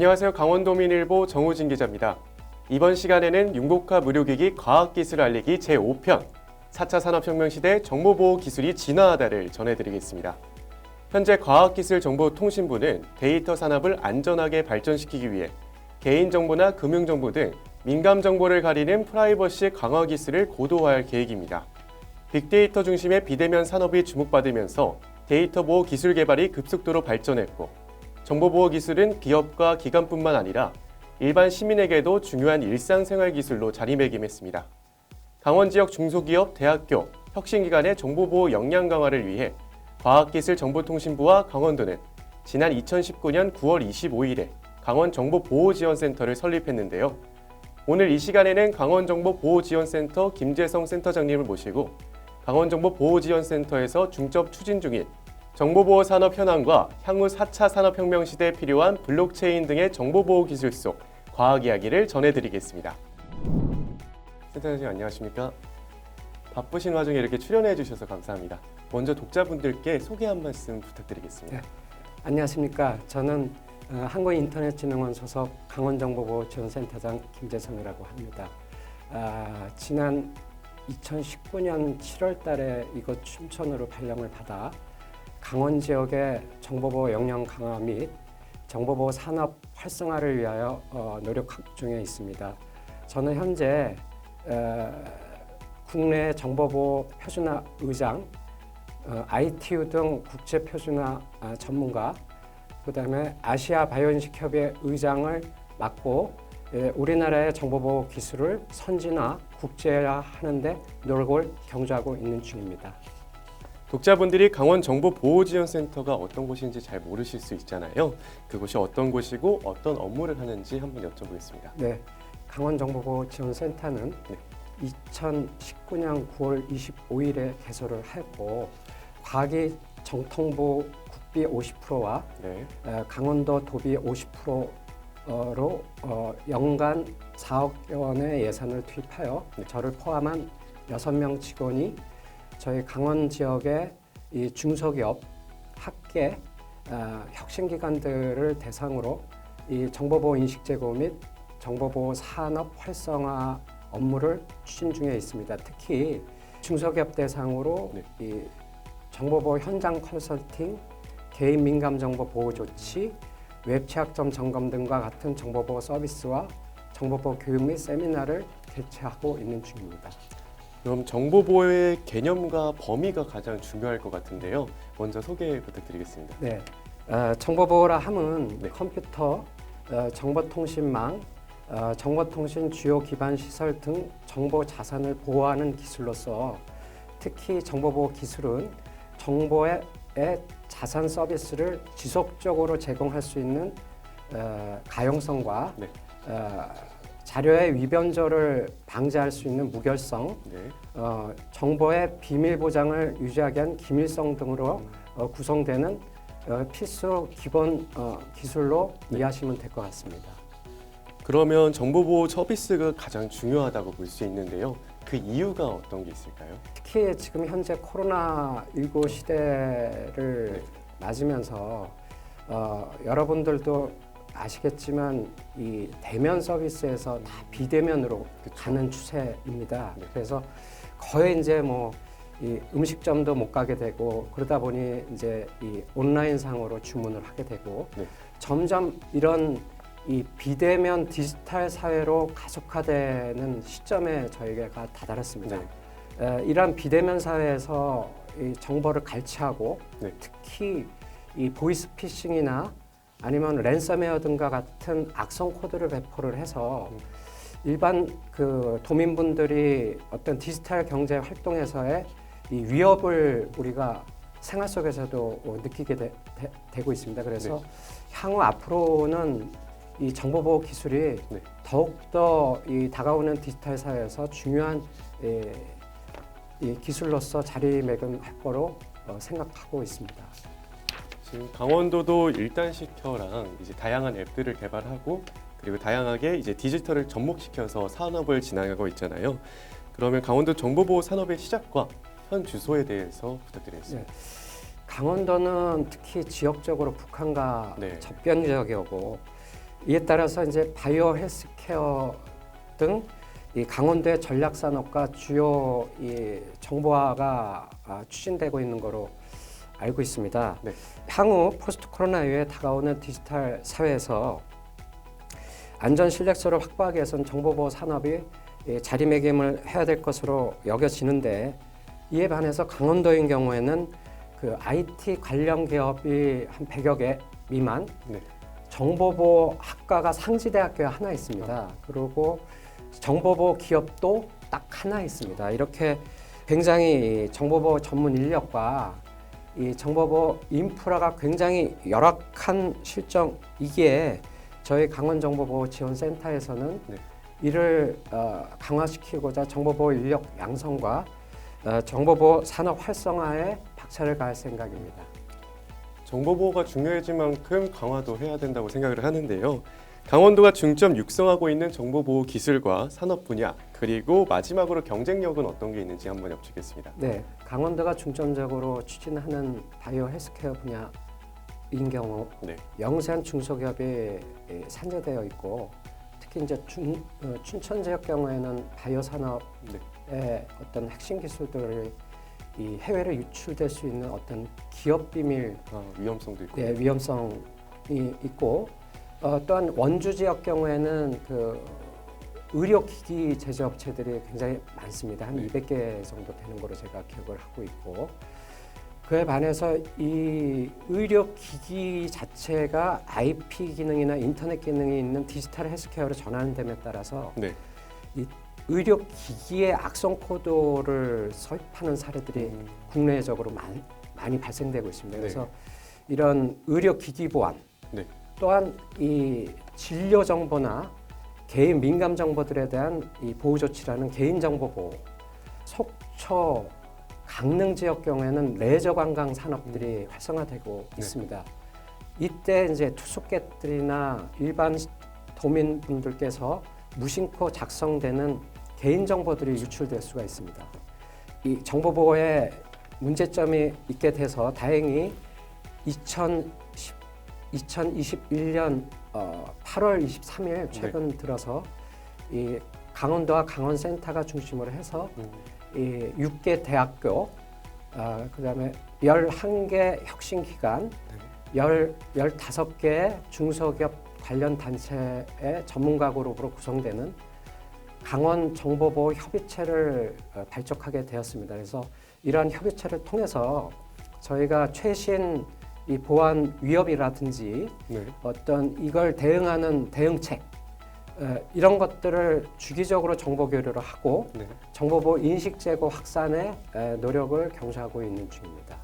안녕하세요. 강원도민일보 정우진 기자입니다. 이번 시간에는 융복합 의료기기 과학기술 알리기 제5편 4차 산업혁명 시대 정보보호 기술이 진화하다를 전해드리겠습니다. 현재 과학기술정보통신부는 데이터 산업을 안전하게 발전시키기 위해 개인정보나 금융정보 등 민감정보를 가리는 프라이버시 강화 기술을 고도화할 계획입니다. 빅데이터 중심의 비대면 산업이 주목받으면서 데이터 보호 기술 개발이 급속도로 발전했고 정보보호 기술은 기업과 기관뿐만 아니라 일반 시민에게도 중요한 일상생활 기술로 자리매김했습니다. 강원 지역 중소기업, 대학교, 혁신기관의 정보보호 역량 강화를 위해 과학기술정보통신부와 강원도는 지난 2019년 9월 25일에 강원정보보호지원센터를 설립했는데요. 오늘 이 시간에는 강원정보보호지원센터 김재성 센터장님을 모시고 강원정보보호지원센터에서 중점 추진 중인 정보보호 산업 현황과 향후 4차 산업혁명 시대에 필요한 블록체인 등의 정보보호 기술 속 과학 이야기를 전해드리겠습니다. 센터장님 안녕하십니까? 바쁘신 와중에 이렇게 출연해 주셔서 감사합니다. 먼저 독자분들께 소개 한 말씀 부탁드리겠습니다. 네. 안녕하십니까? 저는 한국인터넷진흥원 소속 강원정보보호지원센터장 김재성이라고 합니다. 지난 2019년 7월 달에 이곳 춘천으로 발령을 받아 강원 지역의 정보보호 역량 강화 및 정보보호 산업 활성화를 위하여 노력 중에 있습니다. 저는 현재 국내 정보보호 표준화 의장, ITU 등 국제 표준화 전문가, 그다음에 아시아 바이오인식 협의 의장을 맡고 우리나라의 정보보호 기술을 선진화, 국제화하는 데 노력을 경주하고 있는 중입니다. 독자분들이 강원정보보호지원센터가 어떤 곳인지 잘 모르실 수 있잖아요. 그곳이 어떤 곳이고 어떤 업무를 하는지 한번 여쭤보겠습니다. 네, 강원정보보호지원센터는 2019년 9월 25일에 개소를 했고 과기 정통부 국비 50%와 강원도 도비 50%로 연간 4억 원의 예산을 투입하여 저를 포함한 6명 직원이 저희 강원 지역의 이 중소기업, 학계, 혁신기관들을 대상으로 이 정보보호 인식 제고 및 정보보호 산업 활성화 업무를 추진 중에 있습니다. 특히 중소기업 대상으로 이 정보보호 현장 컨설팅, 개인 민감 정보 보호 조치, 웹 취약점 점검 등과 같은 정보보호 서비스와 정보보호 교육 및 세미나를 개최하고 있는 중입니다. 그럼 정보보호의 개념과 범위가 가장 중요할 것 같은데요. 먼저 소개 부탁드리겠습니다. 네, 정보보호라 함은 컴퓨터, 정보통신망, 정보통신 주요 기반 시설 등 정보 자산을 보호하는 기술로서 특히 정보보호 기술은 정보의 자산 서비스를 지속적으로 제공할 수 있는 가용성과 자료의 위변조를 방지할 수 있는 무결성, 정보의 비밀 보장을 유지하기 위한 기밀성 등으로 구성되는 필수 기본 기술로 이해하시면 될 것 같습니다. 그러면 정보보호 서비스가 가장 중요하다고 볼 수 있는데요. 그 이유가 어떤 게 있을까요? 특히 지금 현재 코로나19 시대를 맞으면서 여러분들도 아시겠지만 이 대면 서비스에서 다 비대면으로 가는 추세입니다. 그래서 거의 이제 뭐 이 음식점도 못 가게 되고 그러다 보니 이제 이 온라인 상으로 주문을 하게 되고 점점 이런 이 비대면 디지털 사회로 가속화되는 시점에 저희가 다다랐습니다. 이러한 비대면 사회에서 이 정보를 갈취하고 특히 이 보이스피싱이나 아니면 랜섬웨어 등과 같은 악성 코드를 배포를 해서 일반 그 도민분들이 어떤 디지털 경제 활동에서의 이 위협을 우리가 생활 속에서도 느끼게 되고 있습니다. 그래서 향후 앞으로는 이 정보보호 기술이 더욱더 이 다가오는 디지털 사회에서 중요한 이 기술로서 자리매김할 거로 생각하고 있습니다. 지금 강원도도 일단시켜랑 이제 다양한 앱들을 개발하고 그리고 다양하게 이제 디지털을 접목시켜서 산업을 진행하고 있잖아요. 그러면 강원도 정보보호 산업의 시작과 현 주소에 대해서 부탁드리겠습니다. 강원도는 특히 지역적으로 북한과 접견 지역이고 이에 따라서 이제 바이오 헬스케어 등 이 강원도의 전략 산업과 주요 이 정보화가 추진되고 있는 거로 알고 있습니다. 네. 향후 포스트 코로나 이후에 다가오는 디지털 사회에서 안전 신뢰성을 확보하기 위해서는 정보보호 산업이 자리매김을 해야 될 것으로 여겨지는데, 이에 반해서 강원도인 경우에는 그 IT 관련 기업이 한 100여 개 미만, 네. 정보보호 학과가 상지대학교에 하나 있습니다. 그리고 정보보호 기업도 딱 하나 있습니다. 이렇게 굉장히 정보보호 전문 인력과 이 정보보호 인프라가 굉장히 열악한 실정이기에 저희 강원정보보호지원센터에서는 네. 이를 강화시키고자 정보보호 인력 양성과 정보보호 산업 활성화에 박차를 가할 생각입니다. 정보보호가 중요해진 만큼 강화도 해야 된다고 생각을 하는데요. 강원도가 중점 육성하고 있는 정보보호 기술과 산업 분야, 그리고 마지막으로 경쟁력은 어떤 게 있는지 한번 여쭙겠습니다. 네, 강원도가 중점적으로 추진하는 바이오 헬스케어 분야인 경우 네. 영세한 중소기업이 산재되어 있고, 특히 이제 춘천 지역 경우에는 바이오 산업의 네. 어떤 핵심 기술들이 이 해외로 유출될 수 있는 어떤 기업 비밀 위험성도 있고. 예, 위험성이 있고, 또한 원주 지역 경우에는 그 의료기기 제조업체들이 굉장히 많습니다. 한 200개 정도 되는 거로 제가 기억을 하고 있고, 그에 반해서 이 의료기기 자체가 IP 기능이나 인터넷 기능이 있는 디지털 헬스케어로 전환됨에 따라서 네. 이 의료기기의 악성 코드를 서입하는 사례들이 국내적으로 많이 발생되고 있습니다. 네. 그래서 이런 의료기기 보안, 네. 또한 이 진료 정보나 개인 민감 정보들에 대한 이 보호 조치라는 개인 정보 보호, 속초, 강릉 지역 경우에는 레저 관광 산업들이 활성화되고 있습니다. 이때 이제 투숙객들이나 일반 도민분들께서 무심코 작성되는 개인 정보들이 유출될 수가 있습니다. 이 정보 보호에 문제점이 있게 돼서 다행히 2021년 8월 23일 최근 들어서 이 강원도와 강원센터가 중심으로 해서 이 6개 대학교, 그다음에 11개 혁신기관, 15개 중소기업 관련 단체의 전문가 그룹으로 구성되는 강원 정보보호 협의체를 발족하게 되었습니다. 그래서 이러한 협의체를 통해서 저희가 최신 이 보안 위협이라든지 네. 어떤 이걸 대응하는 대응책, 이런 것들을 주기적으로 정보 교류를 하고 네. 정보보호 인식 제고 확산에 노력을 경주하고 있는 중입니다.